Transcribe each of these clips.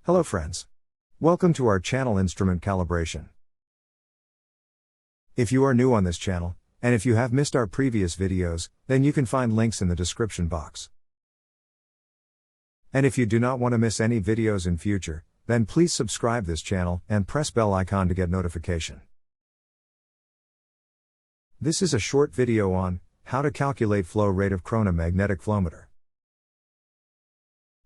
Hello friends. Welcome to our channel Instrument Calibration. If you are new on this channel, and if you have missed our previous videos, then you can find links in the description box. And if you do not want to miss any videos in future, then please subscribe this channel and press bell icon to get notification. This is a short video on how to calculate flow rate of Krohne Magnetic Flowmeter.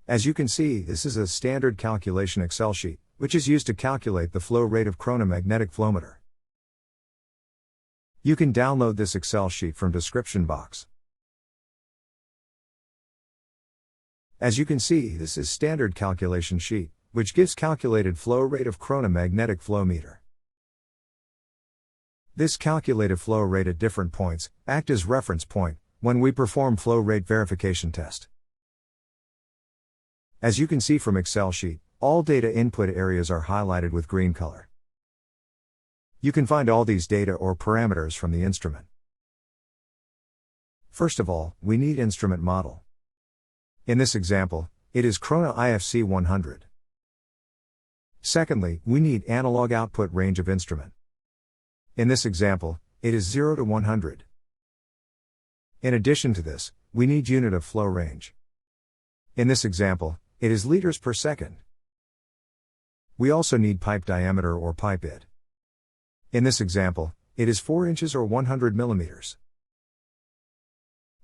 As you can see, this is a standard calculation Excel sheet, which is used to calculate the flow rate of Krohne Magnetic Flowmeter. You can download this Excel sheet from description box. As you can see, this is standard calculation sheet, which gives calculated flow rate of Krohne Magnetic Flowmeter. This calculated flow rate at different points act as reference point when we perform flow rate verification test. As you can see from Excel sheet, all data input areas are highlighted with green color. You can find all these data or parameters from the instrument. First of all, we need instrument model. In this example, it is Krohne IFC 100. Secondly, we need analog output range of instrument. In this example, it is 0 to 100. In addition to this, we need unit of flow range. In this example, it is liters per second. We also need pipe diameter or pipe bit. In this example, it is 4 inches or 100 millimeters.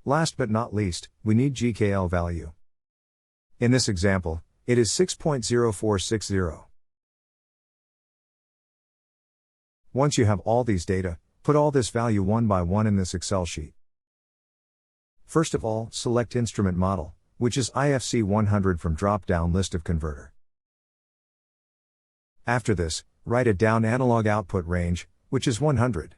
Last but not least, we need GKL value. In this example, it is 6.0460. Once you have all these data, put all this value one by one in this Excel sheet. First of all, select instrument model, which is IFC 100 from drop-down list of converter. After this, write it down analog output range, which is 100.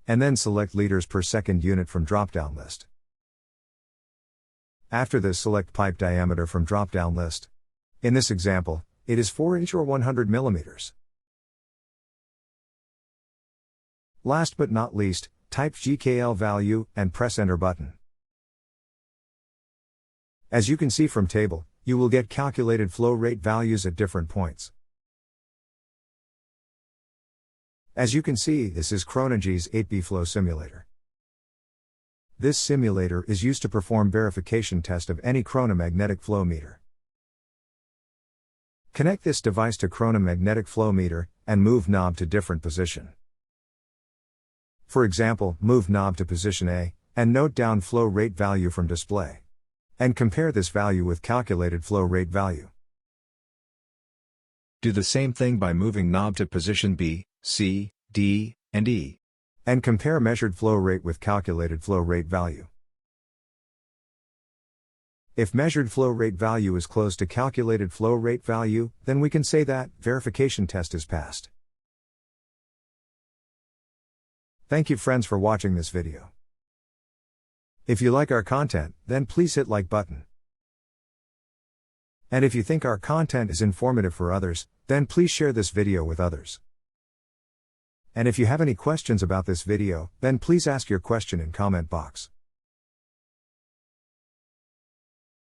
And then select liters per second unit from drop-down list. After this, select pipe diameter from drop-down list. In this example, it is 4 inch or 100 millimeters. Last but not least, type GKL value and press enter button. As you can see from table, you will get calculated flow rate values at different points. As you can see, this is Krohne GS 8B flow simulator. This simulator is used to perform verification test of any Krohne magnetic flow meter. Connect this device to Krohne magnetic flow meter and move knob to different position. For example, move knob to position A and note down flow rate value from display. And compare this value with calculated flow rate value. Do the same thing by moving knob to position B, C, D, and E. And compare measured flow rate with calculated flow rate value. If measured flow rate value is close to calculated flow rate value, then we can say that verification test is passed. Thank you friends for watching this video. If you like our content, then please hit like button. And if you think our content is informative for others, then please share this video with others. And if you have any questions about this video, then please ask your question in comment box.